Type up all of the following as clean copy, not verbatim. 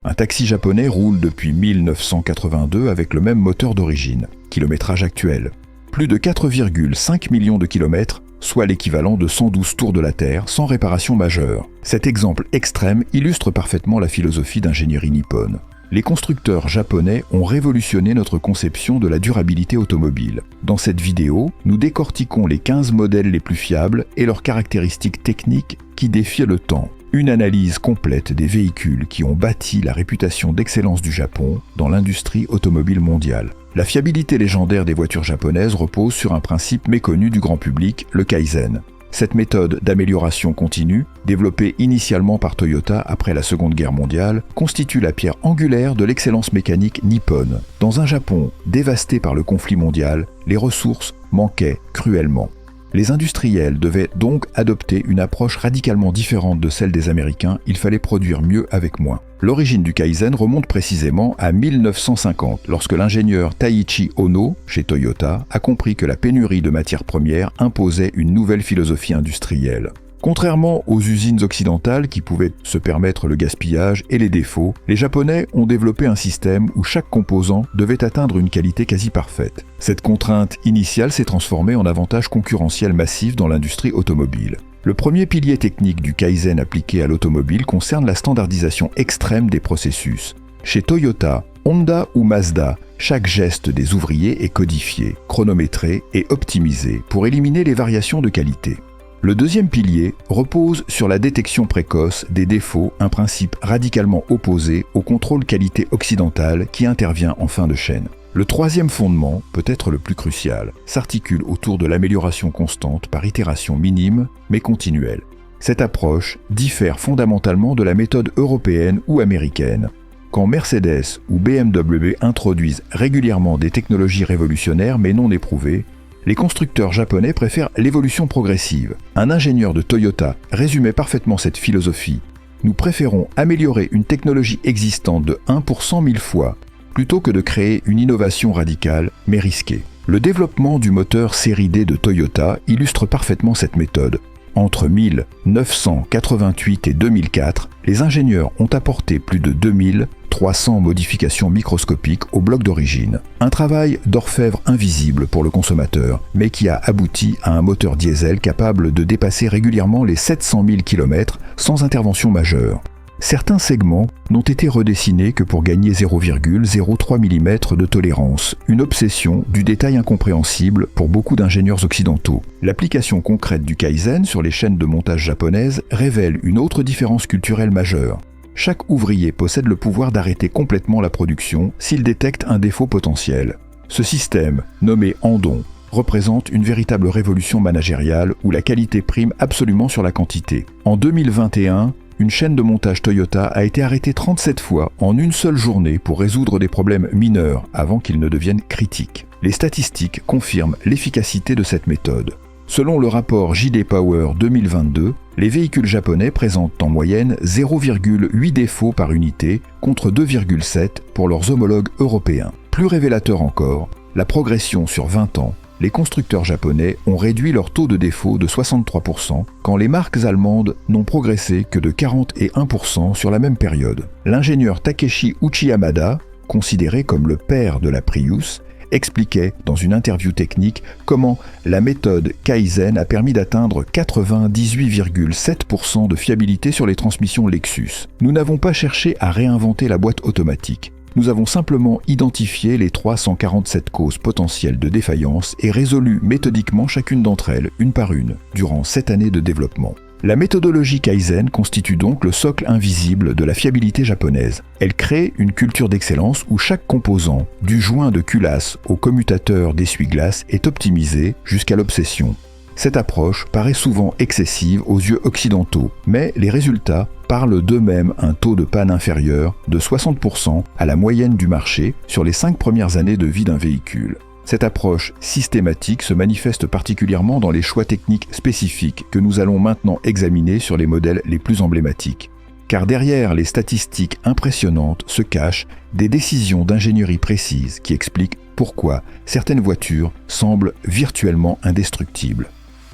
Un taxi japonais roule depuis 1982 avec le même moteur d'origine. Kilométrage actuel. Plus de 4,5 millions de kilomètres, soit l'équivalent de 112 tours de la Terre, sans réparation majeure. Cet exemple extrême illustre parfaitement la philosophie d'ingénierie nippone. Les constructeurs japonais ont révolutionné notre conception de la durabilité automobile. Dans cette vidéo, nous décortiquons les 15 modèles les plus fiables et leurs caractéristiques techniques qui défient le temps. Une analyse complète des véhicules qui ont bâti la réputation d'excellence du Japon dans l'industrie automobile mondiale. La fiabilité légendaire des voitures japonaises repose sur un principe méconnu du grand public, le Kaizen. Cette méthode d'amélioration continue, développée initialement par Toyota après la Seconde Guerre mondiale, constitue la pierre angulaire de l'excellence mécanique nippone. Dans un Japon dévasté par le conflit mondial, les ressources manquaient cruellement. Les industriels devaient donc adopter une approche radicalement différente de celle des Américains, il fallait produire mieux avec moins. L'origine du Kaizen remonte précisément à 1950, lorsque l'ingénieur Taiichi Ohno, chez Toyota, a compris que la pénurie de matières premières imposait une nouvelle philosophie industrielle. Contrairement aux usines occidentales qui pouvaient se permettre le gaspillage et les défauts, les Japonais ont développé un système où chaque composant devait atteindre une qualité quasi parfaite. Cette contrainte initiale s'est transformée en avantage concurrentiel massif dans l'industrie automobile. Le premier pilier technique du Kaizen appliqué à l'automobile concerne la standardisation extrême des processus. Chez Toyota, Honda ou Mazda, chaque geste des ouvriers est codifié, chronométré et optimisé pour éliminer les variations de qualité. Le deuxième pilier repose sur la détection précoce des défauts, un principe radicalement opposé au contrôle qualité occidental qui intervient en fin de chaîne. Le troisième fondement, peut-être le plus crucial, s'articule autour de l'amélioration constante par itération minime mais continuelle. Cette approche diffère fondamentalement de la méthode européenne ou américaine. Quand Mercedes ou BMW introduisent régulièrement des technologies révolutionnaires mais non éprouvées, les constructeurs japonais préfèrent l'évolution progressive. Un ingénieur de Toyota résumait parfaitement cette philosophie. Nous préférons améliorer une technologie existante de 1 pour 100 000 fois plutôt que de créer une innovation radicale mais risquée. Le développement du moteur série D de Toyota illustre parfaitement cette méthode. Entre 1988 et 2004, les ingénieurs ont apporté plus de 2300 modifications microscopiques au bloc d'origine. Un travail d'orfèvre invisible pour le consommateur, mais qui a abouti à un moteur diesel capable de dépasser régulièrement les 700 000 km sans intervention majeure. Certains segments n'ont été redessinés que pour gagner 0,03 mm de tolérance, une obsession du détail incompréhensible pour beaucoup d'ingénieurs occidentaux. L'application concrète du Kaizen sur les chaînes de montage japonaises révèle une autre différence culturelle majeure. Chaque ouvrier possède le pouvoir d'arrêter complètement la production s'il détecte un défaut potentiel. Ce système, nommé Andon, représente une véritable révolution managériale où la qualité prime absolument sur la quantité. En 2021, une chaîne de montage Toyota a été arrêtée 37 fois en une seule journée pour résoudre des problèmes mineurs avant qu'ils ne deviennent critiques. Les statistiques confirment l'efficacité de cette méthode. Selon le rapport JD Power 2022, les véhicules japonais présentent en moyenne 0,8 défauts par unité contre 2,7 pour leurs homologues européens. Plus révélateur encore, la progression sur 20 ans, les constructeurs japonais ont réduit leur taux de défaut de 63%, quand les marques allemandes n'ont progressé que de 41% sur la même période. L'ingénieur Takeshi Uchiyamada, considéré comme le père de la Prius, expliquait dans une interview technique comment la méthode Kaizen a permis d'atteindre 98,7% de fiabilité sur les transmissions Lexus. Nous n'avons pas cherché à réinventer la boîte automatique. Nous avons simplement identifié les 347 causes potentielles de défaillance et résolu méthodiquement chacune d'entre elles, une par une, durant 7 années de développement. La méthodologie Kaizen constitue donc le socle invisible de la fiabilité japonaise. Elle crée une culture d'excellence où chaque composant, du joint de culasse au commutateur d'essuie-glace, est optimisé jusqu'à l'obsession. Cette approche paraît souvent excessive aux yeux occidentaux, mais les résultats parlent d'eux-mêmes un taux de panne inférieur de 60% à la moyenne du marché sur les 5 premières années de vie d'un véhicule. Cette approche systématique se manifeste particulièrement dans les choix techniques spécifiques que nous allons maintenant examiner sur les modèles les plus emblématiques. Car derrière les statistiques impressionnantes se cachent des décisions d'ingénierie précises qui expliquent pourquoi certaines voitures semblent virtuellement indestructibles.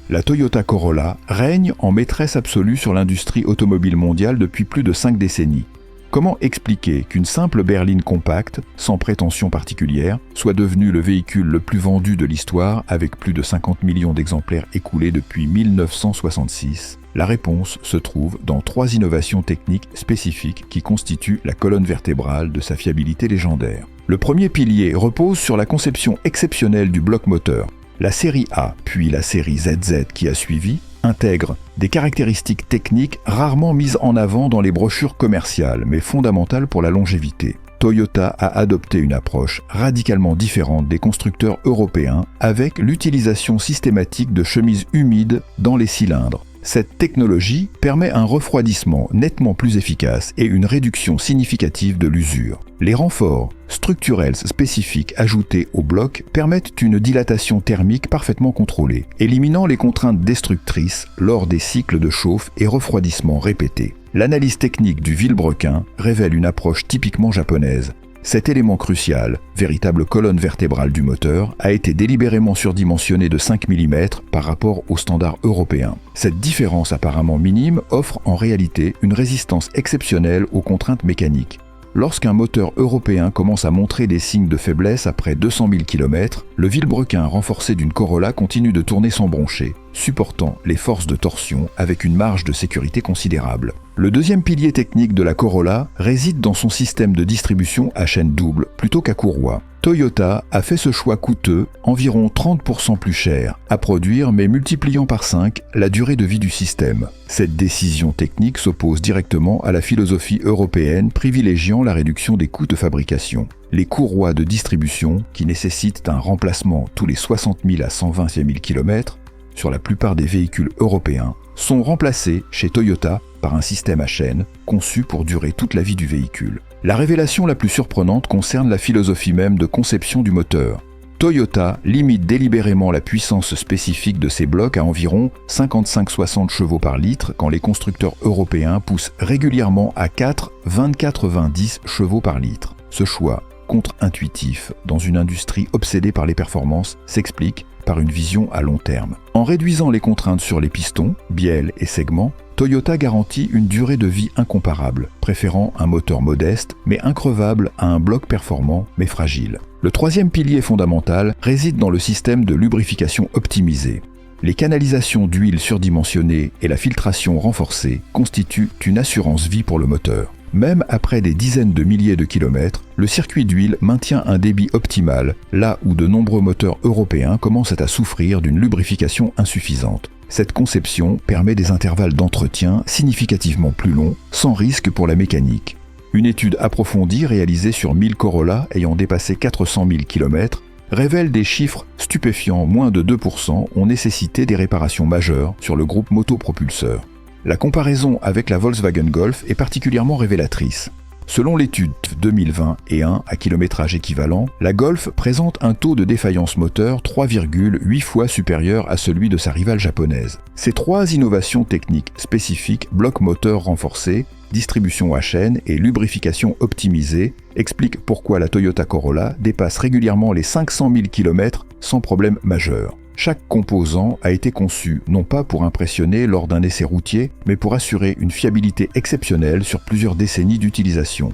La Toyota Corolla règne en maîtresse absolue sur l'industrie automobile mondiale depuis plus de 5 décennies. Comment expliquer qu'une simple berline compacte, sans prétention particulière, soit devenue le véhicule le plus vendu de l'histoire avec plus de 50 millions d'exemplaires écoulés depuis 1966 ? La réponse se trouve dans 3 innovations techniques spécifiques qui constituent la colonne vertébrale de sa fiabilité légendaire. Le premier pilier repose sur la conception exceptionnelle du bloc moteur. La série A, puis la série ZZ qui a suivi, intègrent des caractéristiques techniques rarement mises en avant dans les brochures commerciales, mais fondamentales pour la longévité. Toyota a adopté une approche radicalement différente des constructeurs européens avec l'utilisation systématique de chemises humides dans les cylindres. Cette technologie permet un refroidissement nettement plus efficace et une réduction significative de l'usure. Les renforts structurels spécifiques ajoutés au bloc permettent une dilatation thermique parfaitement contrôlée, éliminant les contraintes destructrices lors des cycles de chauffe et refroidissement répétés. L'analyse technique du vilebrequin révèle une approche typiquement japonaise. Cet élément crucial, véritable colonne vertébrale du moteur, a été délibérément surdimensionné de 5 mm par rapport aux standards européens. Cette différence apparemment minime offre en réalité une résistance exceptionnelle aux contraintes mécaniques. Lorsqu'un moteur européen commence à montrer des signes de faiblesse après 200 000 km, le vilebrequin renforcé d'une Corolla continue de tourner sans broncher, supportant les forces de torsion avec une marge de sécurité considérable. Le deuxième pilier technique de la Corolla réside dans son système de distribution à chaîne double plutôt qu'à courroie. Toyota a fait ce choix coûteux, environ 30% plus cher, à produire mais multipliant par 5 la durée de vie du système. Cette décision technique s'oppose directement à la philosophie européenne privilégiant la réduction des coûts de fabrication. Les courroies de distribution, qui nécessitent un remplacement tous les 60 000 à 120 000 km, sur la plupart des véhicules européens, sont remplacées chez Toyota par un système à chaîne conçu pour durer toute la vie du véhicule. La révélation la plus surprenante concerne la philosophie même de conception du moteur. Toyota limite délibérément la puissance spécifique de ses blocs à environ 55-60 chevaux par litre quand les constructeurs européens poussent régulièrement à 4-20-90 chevaux par litre. Ce choix, contre-intuitif dans une industrie obsédée par les performances, s'explique par une vision à long terme. En réduisant les contraintes sur les pistons, bielles et segments, Toyota garantit une durée de vie incomparable, préférant un moteur modeste mais increvable à un bloc performant mais fragile. Le troisième pilier fondamental réside dans le système de lubrification optimisé. Les canalisations d'huile surdimensionnées et la filtration renforcée constituent une assurance vie pour le moteur. Même après des dizaines de milliers de kilomètres, le circuit d'huile maintient un débit optimal, là où de nombreux moteurs européens commencent à souffrir d'une lubrification insuffisante. Cette conception permet des intervalles d'entretien significativement plus longs, sans risque pour la mécanique. Une étude approfondie réalisée sur 1000 Corolla ayant dépassé 400 000 km révèle des chiffres stupéfiants. Moins de 2% ont nécessité des réparations majeures sur le groupe motopropulseur. La comparaison avec la Volkswagen Golf est particulièrement révélatrice. Selon l'étude 2021 à kilométrage équivalent, la Golf présente un taux de défaillance moteur 3,8 fois supérieur à celui de sa rivale japonaise. Ces 3 innovations techniques spécifiques, bloc moteur renforcé, distribution à chaîne et lubrification optimisée, expliquent pourquoi la Toyota Corolla dépasse régulièrement les 500 000 km sans problème majeur. Chaque composant a été conçu non pas pour impressionner lors d'un essai routier, mais pour assurer une fiabilité exceptionnelle sur plusieurs décennies d'utilisation.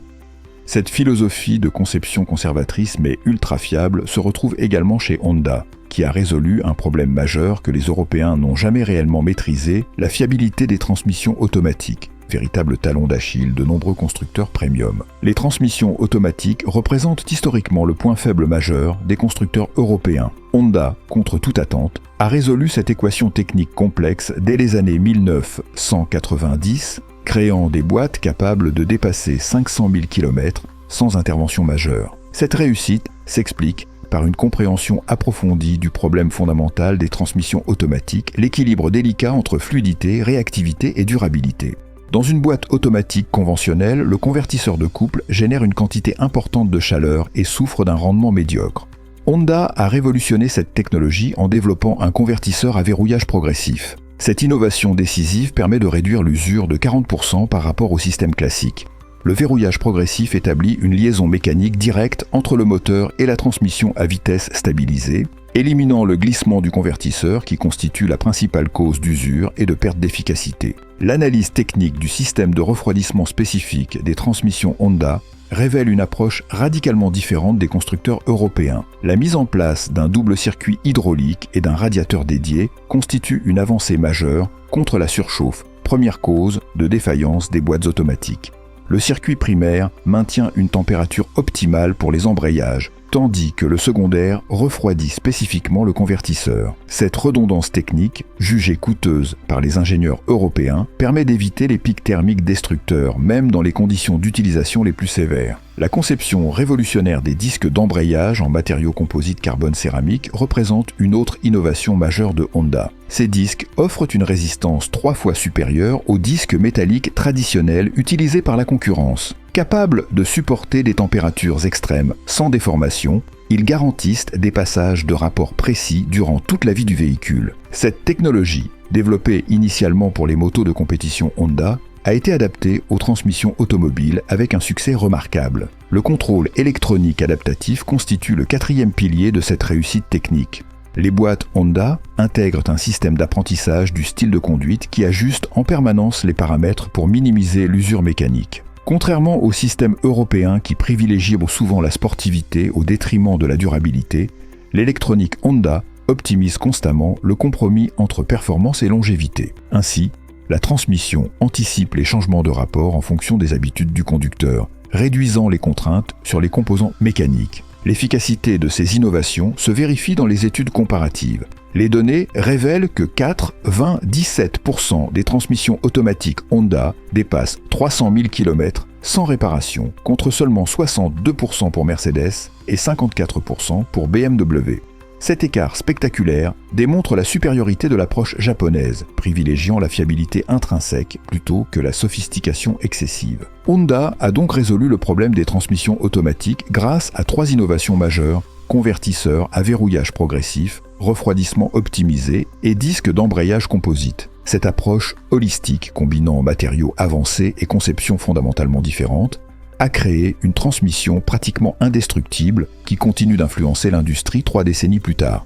Cette philosophie de conception conservatrice mais ultra fiable se retrouve également chez Honda, qui a résolu un problème majeur que les Européens n'ont jamais réellement maîtrisé, la fiabilité des transmissions automatiques, véritable talon d'Achille de nombreux constructeurs premium. Les transmissions automatiques représentent historiquement le point faible majeur des constructeurs européens. Honda, contre toute attente, a résolu cette équation technique complexe dès les années 1990, créant des boîtes capables de dépasser 500 000 km sans intervention majeure. Cette réussite s'explique par une compréhension approfondie du problème fondamental des transmissions automatiques, l'équilibre délicat entre fluidité, réactivité et durabilité. Dans une boîte automatique conventionnelle, le convertisseur de couple génère une quantité importante de chaleur et souffre d'un rendement médiocre. Honda a révolutionné cette technologie en développant un convertisseur à verrouillage progressif. Cette innovation décisive permet de réduire l'usure de 40% par rapport au système classique. Le verrouillage progressif établit une liaison mécanique directe entre le moteur et la transmission à vitesse stabilisée, éliminant le glissement du convertisseur qui constitue la principale cause d'usure et de perte d'efficacité. L'analyse technique du système de refroidissement spécifique des transmissions Honda révèle une approche radicalement différente des constructeurs européens. La mise en place d'un double circuit hydraulique et d'un radiateur dédié constitue une avancée majeure contre la surchauffe, première cause de défaillance des boîtes automatiques. Le circuit primaire maintient une température optimale pour les embrayages, tandis que le secondaire refroidit spécifiquement le convertisseur. Cette redondance technique, jugée coûteuse par les ingénieurs européens, permet d'éviter les pics thermiques destructeurs, même dans les conditions d'utilisation les plus sévères. La conception révolutionnaire des disques d'embrayage en matériaux composites carbone-céramique représente une autre innovation majeure de Honda. Ces disques offrent une résistance 3 fois supérieure aux disques métalliques traditionnels utilisés par la concurrence. Capables de supporter des températures extrêmes sans déformation, ils garantissent des passages de rapport précis durant toute la vie du véhicule. Cette technologie, développée initialement pour les motos de compétition Honda, a été adaptée aux transmissions automobiles avec un succès remarquable. Le contrôle électronique adaptatif constitue le 4e pilier de cette réussite technique. Les boîtes Honda intègrent un système d'apprentissage du style de conduite qui ajuste en permanence les paramètres pour minimiser l'usure mécanique. Contrairement au système européen qui privilégie souvent la sportivité au détriment de la durabilité, l'électronique Honda optimise constamment le compromis entre performance et longévité. Ainsi, la transmission anticipe les changements de rapport en fonction des habitudes du conducteur, réduisant les contraintes sur les composants mécaniques. L'efficacité de ces innovations se vérifie dans les études comparatives. Les données révèlent que 17% des transmissions automatiques Honda dépassent 300 000 km sans réparation, contre seulement 62% pour Mercedes et 54% pour BMW. Cet écart spectaculaire démontre la supériorité de l'approche japonaise, privilégiant la fiabilité intrinsèque plutôt que la sophistication excessive. Honda a donc résolu le problème des transmissions automatiques grâce à 3 innovations majeures: convertisseur à verrouillage progressif, refroidissement optimisé et disque d'embrayage composite. Cette approche holistique, combinant matériaux avancés et conceptions fondamentalement différentes, a créé une transmission pratiquement indestructible qui continue d'influencer l'industrie 3 décennies plus tard.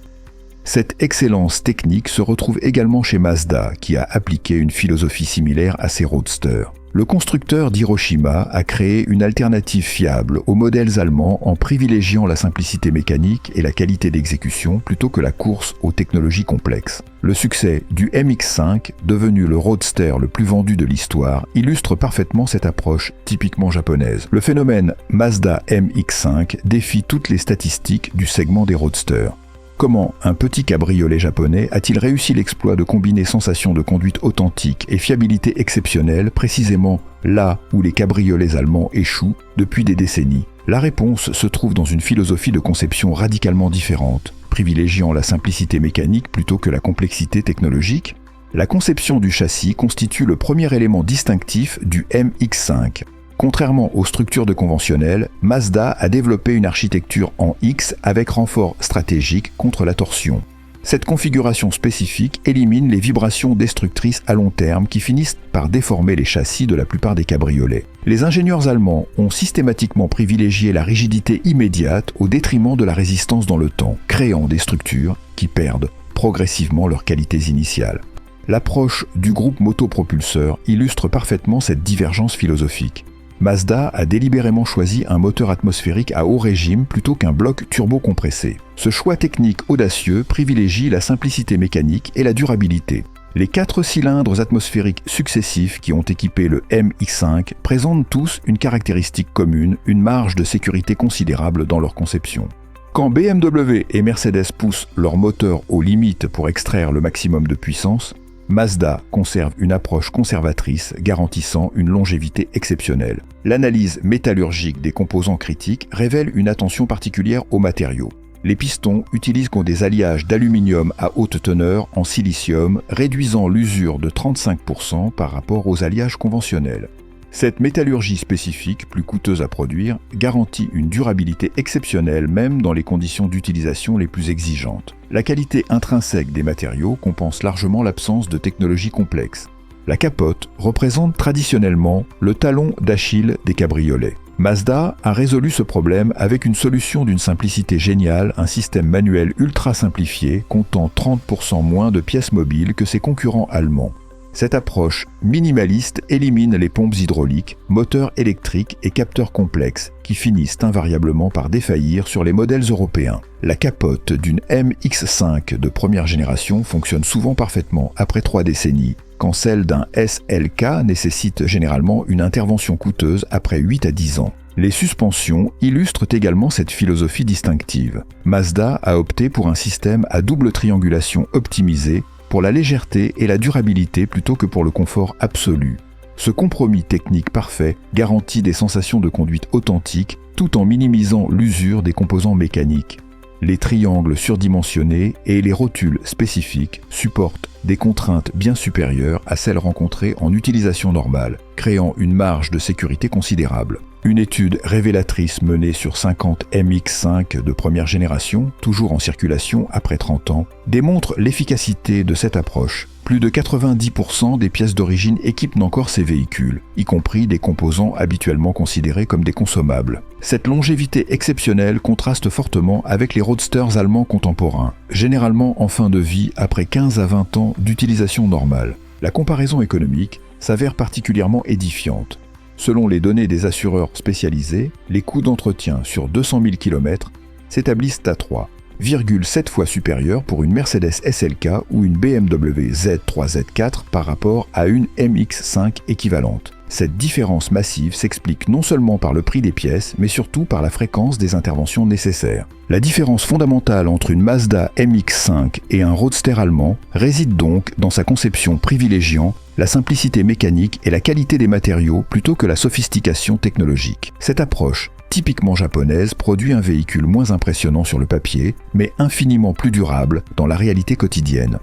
Cette excellence technique se retrouve également chez Mazda, qui a appliqué une philosophie similaire à ses roadsters. Le constructeur d'Hiroshima a créé une alternative fiable aux modèles allemands en privilégiant la simplicité mécanique et la qualité d'exécution plutôt que la course aux technologies complexes. Le succès du MX-5, devenu le roadster le plus vendu de l'histoire, illustre parfaitement cette approche typiquement japonaise. Le phénomène Mazda MX-5 défie toutes les statistiques du segment des roadsters. Comment un petit cabriolet japonais a-t-il réussi l'exploit de combiner sensation de conduite authentique et fiabilité exceptionnelle précisément là où les cabriolets allemands échouent depuis des décennies? La réponse se trouve dans une philosophie de conception radicalement différente, privilégiant la simplicité mécanique plutôt que la complexité technologique. La conception du châssis constitue le premier élément distinctif du MX-5. Contrairement aux structures de conventionnelles, Mazda a développé une architecture en X avec renfort stratégique contre la torsion. Cette configuration spécifique élimine les vibrations destructrices à long terme qui finissent par déformer les châssis de la plupart des cabriolets. Les ingénieurs allemands ont systématiquement privilégié la rigidité immédiate au détriment de la résistance dans le temps, créant des structures qui perdent progressivement leurs qualités initiales. L'approche du groupe motopropulseur illustre parfaitement cette divergence philosophique. Mazda a délibérément choisi un moteur atmosphérique à haut régime plutôt qu'un bloc turbo-compressé. Ce choix technique audacieux privilégie la simplicité mécanique et la durabilité. Les 4 cylindres atmosphériques successifs qui ont équipé le MX-5 présentent tous une caractéristique commune, une marge de sécurité considérable dans leur conception. Quand BMW et Mercedes poussent leurs moteurs aux limites pour extraire le maximum de puissance, Mazda conserve une approche conservatrice garantissant une longévité exceptionnelle. L'analyse métallurgique des composants critiques révèle une attention particulière aux matériaux. Les pistons utilisent des alliages d'aluminium à haute teneur en silicium, réduisant l'usure de 35% par rapport aux alliages conventionnels. Cette métallurgie spécifique, plus coûteuse à produire, garantit une durabilité exceptionnelle même dans les conditions d'utilisation les plus exigeantes. La qualité intrinsèque des matériaux compense largement l'absence de technologies complexes. La capote représente traditionnellement le talon d'Achille des cabriolets. Mazda a résolu ce problème avec une solution d'une simplicité géniale, un système manuel ultra simplifié comptant 30% moins de pièces mobiles que ses concurrents allemands. Cette approche minimaliste élimine les pompes hydrauliques, moteurs électriques et capteurs complexes qui finissent invariablement par défaillir sur les modèles européens. La capote d'une MX5 de première génération fonctionne souvent parfaitement après 3 décennies, quand celle d'un SLK nécessite généralement une intervention coûteuse après 8 à 10 ans. Les suspensions illustrent également cette philosophie distinctive. Mazda a opté pour un système à double triangulation optimisé pour la légèreté et la durabilité plutôt que pour le confort absolu. Ce compromis technique parfait garantit des sensations de conduite authentiques tout en minimisant l'usure des composants mécaniques. Les triangles surdimensionnés et les rotules spécifiques supportent des contraintes bien supérieures à celles rencontrées en utilisation normale, créant une marge de sécurité considérable. Une étude révélatrice menée sur 50 MX5 de première génération, toujours en circulation après 30 ans, démontre l'efficacité de cette approche. Plus de 90% des pièces d'origine équipent encore ces véhicules, y compris des composants habituellement considérés comme des consommables. Cette longévité exceptionnelle contraste fortement avec les roadsters allemands contemporains, généralement en fin de vie après 15 à 20 ans d'utilisation normale. La comparaison économique s'avère particulièrement édifiante. Selon les données des assureurs spécialisés, les coûts d'entretien sur 200 000 km s'établissent à 3,7 fois supérieurs pour une Mercedes SLK ou une BMW Z3-Z4 par rapport à une MX5 équivalente. Cette différence massive s'explique non seulement par le prix des pièces, mais surtout par la fréquence des interventions nécessaires. La différence fondamentale entre une Mazda MX5 et un roadster allemand réside donc dans sa conception privilégiant la simplicité mécanique et la qualité des matériaux plutôt que la sophistication technologique. Cette approche, typiquement japonaise, produit un véhicule moins impressionnant sur le papier, mais infiniment plus durable dans la réalité quotidienne.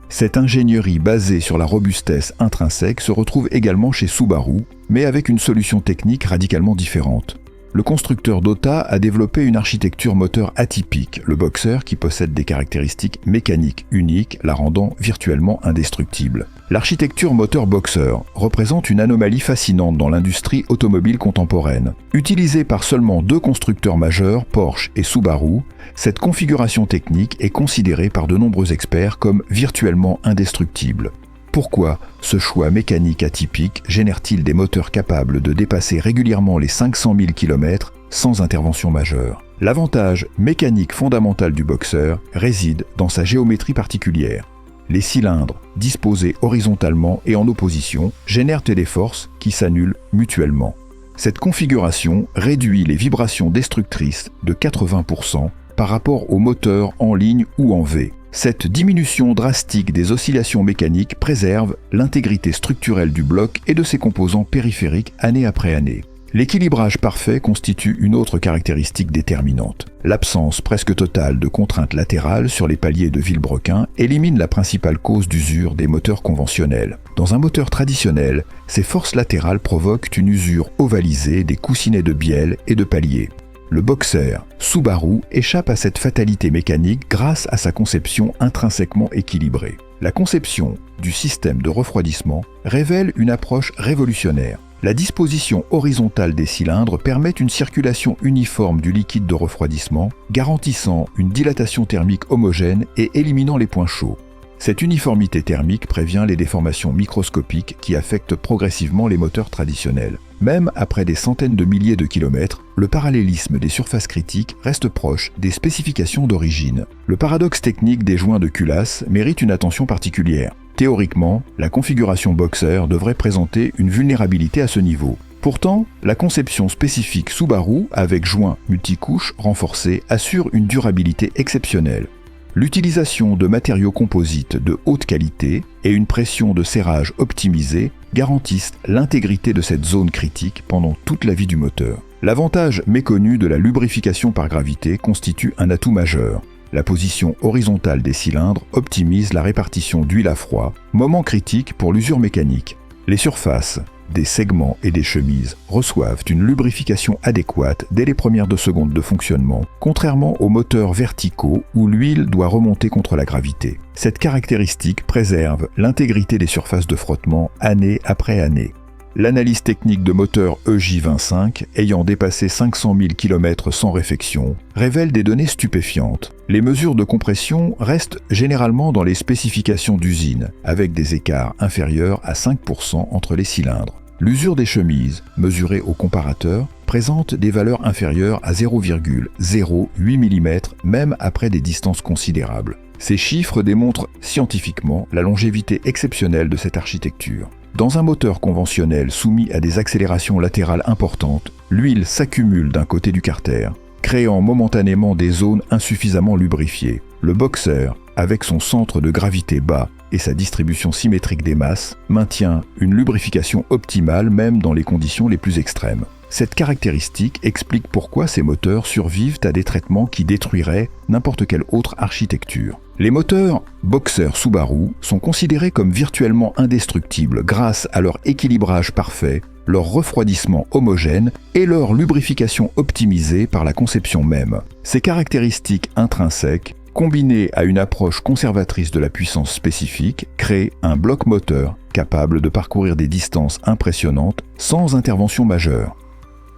Cette ingénierie basée sur la robustesse intrinsèque se retrouve également chez Subaru, mais avec une solution technique radicalement différente. Le constructeur Dota a développé une architecture moteur atypique, le Boxer, qui possède des caractéristiques mécaniques uniques, la rendant virtuellement indestructible. L'architecture moteur Boxer représente une anomalie fascinante dans l'industrie automobile contemporaine. Utilisée par seulement 2 constructeurs majeurs, Porsche et Subaru, cette configuration technique est considérée par de nombreux experts comme virtuellement indestructible. Pourquoi ce choix mécanique atypique génère-t-il des moteurs capables de dépasser régulièrement les 500 000 km sans intervention majeure? L'avantage mécanique fondamental du Boxer réside dans sa géométrie particulière. Les cylindres, disposés horizontalement et en opposition, génèrent des forces qui s'annulent mutuellement. Cette configuration réduit les vibrations destructrices de 80% par rapport aux moteurs en ligne ou en V. Cette diminution drastique des oscillations mécaniques préserve l'intégrité structurelle du bloc et de ses composants périphériques année après année. L'équilibrage parfait constitue une autre caractéristique déterminante. L'absence presque totale de contraintes latérales sur les paliers de vilebrequin élimine la principale cause d'usure des moteurs conventionnels. Dans un moteur traditionnel, ces forces latérales provoquent une usure ovalisée des coussinets de bielle et de paliers. Le Boxer Subaru échappe à cette fatalité mécanique grâce à sa conception intrinsèquement équilibrée. La conception du système de refroidissement révèle une approche révolutionnaire. La disposition horizontale des cylindres permet une circulation uniforme du liquide de refroidissement, garantissant une dilatation thermique homogène et éliminant les points chauds. Cette uniformité thermique prévient les déformations microscopiques qui affectent progressivement les moteurs traditionnels. Même après des centaines de milliers de kilomètres, le parallélisme des surfaces critiques reste proche des spécifications d'origine. Le paradoxe technique des joints de culasse mérite une attention particulière. Théoriquement, la configuration Boxer devrait présenter une vulnérabilité à ce niveau. Pourtant, la conception spécifique Subaru avec joints multicouches renforcés assure une durabilité exceptionnelle. L'utilisation de matériaux composites de haute qualité et une pression de serrage optimisée garantissent l'intégrité de cette zone critique pendant toute la vie du moteur. L'avantage méconnu de la lubrification par gravité constitue un atout majeur. La position horizontale des cylindres optimise la répartition d'huile à froid, moment critique pour l'usure mécanique. Les surfaces des segments et des chemises reçoivent une lubrification adéquate dès les premières 2 secondes de fonctionnement, contrairement aux moteurs verticaux où l'huile doit remonter contre la gravité. Cette caractéristique préserve l'intégrité des surfaces de frottement année après année. L'analyse technique de moteurs EJ25, ayant dépassé 500 000 km sans réfection, révèle des données stupéfiantes. Les mesures de compression restent généralement dans les spécifications d'usine, avec des écarts inférieurs à 5% entre les cylindres. L'usure des chemises, mesurée au comparateur, présente des valeurs inférieures à 0,08 mm, même après des distances considérables. Ces chiffres démontrent scientifiquement la longévité exceptionnelle de cette architecture. Dans un moteur conventionnel soumis à des accélérations latérales importantes, l'huile s'accumule d'un côté du carter, créant momentanément des zones insuffisamment lubrifiées. Le boxer, avec son centre de gravité bas et sa distribution symétrique des masses, maintient une lubrification optimale même dans les conditions les plus extrêmes. Cette caractéristique explique pourquoi ces moteurs survivent à des traitements qui détruiraient n'importe quelle autre architecture. Les moteurs Boxer Subaru sont considérés comme virtuellement indestructibles grâce à leur équilibrage parfait, leur refroidissement homogène et leur lubrification optimisée par la conception même. Ces caractéristiques intrinsèques, combinées à une approche conservatrice de la puissance spécifique, créent un bloc moteur capable de parcourir des distances impressionnantes sans intervention majeure.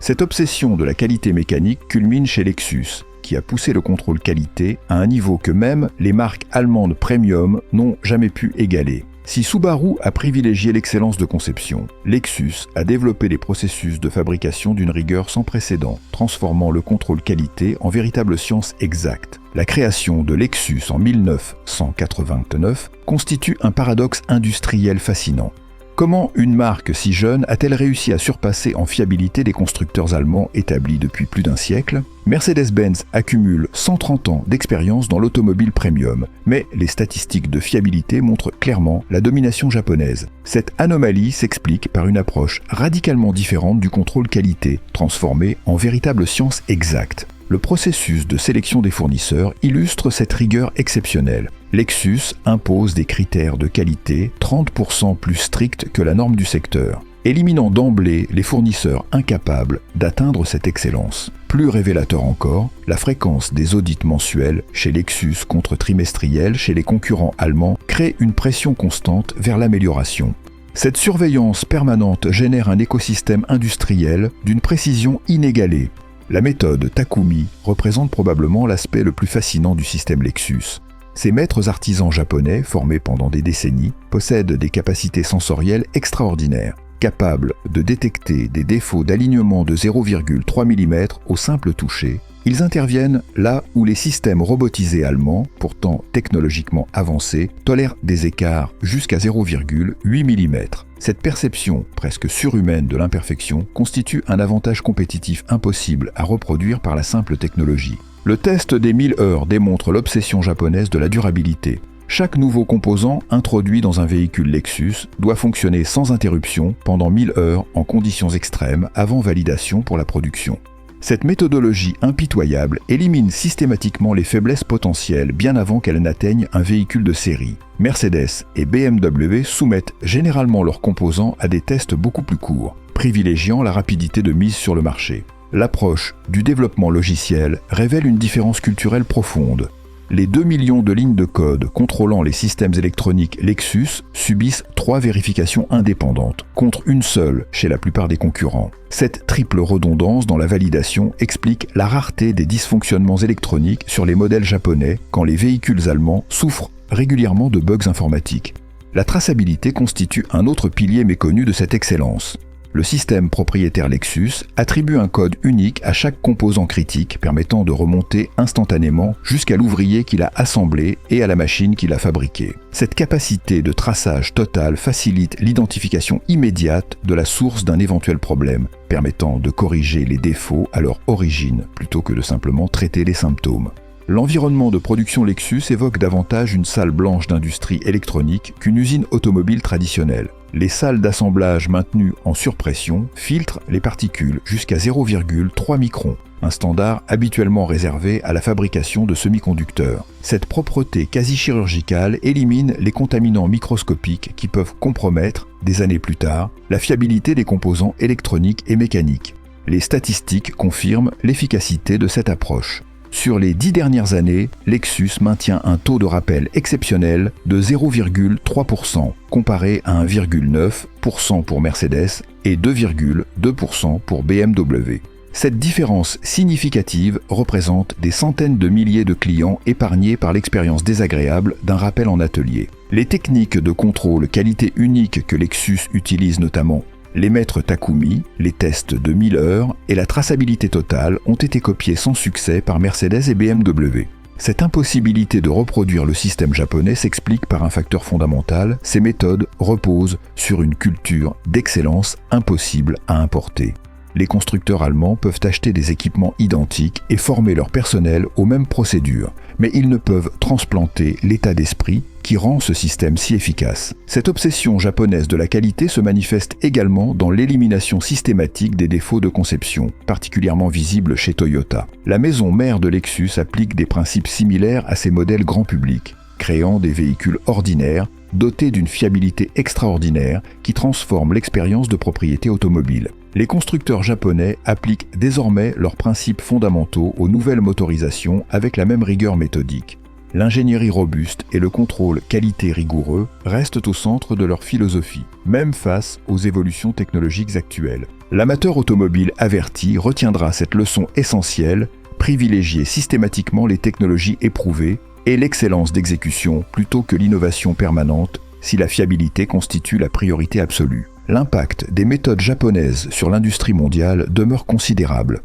Cette obsession de la qualité mécanique culmine chez Lexus, qui a poussé le contrôle qualité à un niveau que même les marques allemandes premium n'ont jamais pu égaler. Si Subaru a privilégié l'excellence de conception, Lexus a développé des processus de fabrication d'une rigueur sans précédent, transformant le contrôle qualité en véritable science exacte. La création de Lexus en 1989 constitue un paradoxe industriel fascinant. Comment une marque si jeune a-t-elle réussi à surpasser en fiabilité des constructeurs allemands établis depuis plus d'un siècle ? Mercedes-Benz accumule 130 ans d'expérience dans l'automobile premium, mais les statistiques de fiabilité montrent clairement la domination japonaise. Cette anomalie s'explique par une approche radicalement différente du contrôle qualité, transformée en véritable science exacte. Le processus de sélection des fournisseurs illustre cette rigueur exceptionnelle. Lexus impose des critères de qualité 30% plus stricts que la norme du secteur, éliminant d'emblée les fournisseurs incapables d'atteindre cette excellence. Plus révélateur encore, la fréquence des audits mensuels chez Lexus contre trimestriels chez les concurrents allemands crée une pression constante vers l'amélioration. Cette surveillance permanente génère un écosystème industriel d'une précision inégalée. La méthode Takumi représente probablement l'aspect le plus fascinant du système Lexus. Ces maîtres artisans japonais, formés pendant des décennies, possèdent des capacités sensorielles extraordinaires, capables de détecter des défauts d'alignement de 0,3 mm au simple toucher. Ils interviennent là où les systèmes robotisés allemands, pourtant technologiquement avancés, tolèrent des écarts jusqu'à 0,8 mm. Cette perception presque surhumaine de l'imperfection constitue un avantage compétitif impossible à reproduire par la simple technologie. Le test des 1000 heures démontre l'obsession japonaise de la durabilité. Chaque nouveau composant introduit dans un véhicule Lexus doit fonctionner sans interruption pendant 1000 heures en conditions extrêmes avant validation pour la production. Cette méthodologie impitoyable élimine systématiquement les faiblesses potentielles bien avant qu'elles n'atteignent un véhicule de série. Mercedes et BMW soumettent généralement leurs composants à des tests beaucoup plus courts, privilégiant la rapidité de mise sur le marché. L'approche du développement logiciel révèle une différence culturelle profonde. Les 2 millions de lignes de code contrôlant les systèmes électroniques Lexus subissent 3 vérifications indépendantes, contre une seule chez la plupart des concurrents. Cette triple redondance dans la validation explique la rareté des dysfonctionnements électroniques sur les modèles japonais quand les véhicules allemands souffrent régulièrement de bugs informatiques. La traçabilité constitue un autre pilier méconnu de cette excellence. Le système propriétaire Lexus attribue un code unique à chaque composant critique permettant de remonter instantanément jusqu'à l'ouvrier qui l'a assemblé et à la machine qui l'a fabriqué. Cette capacité de traçage total facilite l'identification immédiate de la source d'un éventuel problème, permettant de corriger les défauts à leur origine plutôt que de simplement traiter les symptômes. L'environnement de production Lexus évoque davantage une salle blanche d'industrie électronique qu'une usine automobile traditionnelle. Les salles d'assemblage maintenues en surpression filtrent les particules jusqu'à 0,3 microns, un standard habituellement réservé à la fabrication de semi-conducteurs. Cette propreté quasi chirurgicale élimine les contaminants microscopiques qui peuvent compromettre, des années plus tard, la fiabilité des composants électroniques et mécaniques. Les statistiques confirment l'efficacité de cette approche. Sur les 10 dernières années, Lexus maintient un taux de rappel exceptionnel de 0,3%, comparé à 1,9% pour Mercedes et 2,2% pour BMW. Cette différence significative représente des centaines de milliers de clients épargnés par l'expérience désagréable d'un rappel en atelier. Les techniques de contrôle qualité unique que Lexus utilise notamment, les mètres Takumi, les tests de Miller et la traçabilité totale ont été copiés sans succès par Mercedes et BMW. Cette impossibilité de reproduire le système japonais s'explique par un facteur fondamental, ces méthodes reposent sur une culture d'excellence impossible à importer. Les constructeurs allemands peuvent acheter des équipements identiques et former leur personnel aux mêmes procédures, mais ils ne peuvent transplanter l'état d'esprit qui rend ce système si efficace. Cette obsession japonaise de la qualité se manifeste également dans l'élimination systématique des défauts de conception, particulièrement visible chez Toyota. La maison mère de Lexus applique des principes similaires à ses modèles grand public, créant des véhicules ordinaires dotés d'une fiabilité extraordinaire qui transforme l'expérience de propriété automobile. Les constructeurs japonais appliquent désormais leurs principes fondamentaux aux nouvelles motorisations avec la même rigueur méthodique. L'ingénierie robuste et le contrôle qualité rigoureux restent au centre de leur philosophie, même face aux évolutions technologiques actuelles. L'amateur automobile averti retiendra cette leçon essentielle, privilégier systématiquement les technologies éprouvées et l'excellence d'exécution plutôt que l'innovation permanente si la fiabilité constitue la priorité absolue. L'impact des méthodes japonaises sur l'industrie mondiale demeure considérable.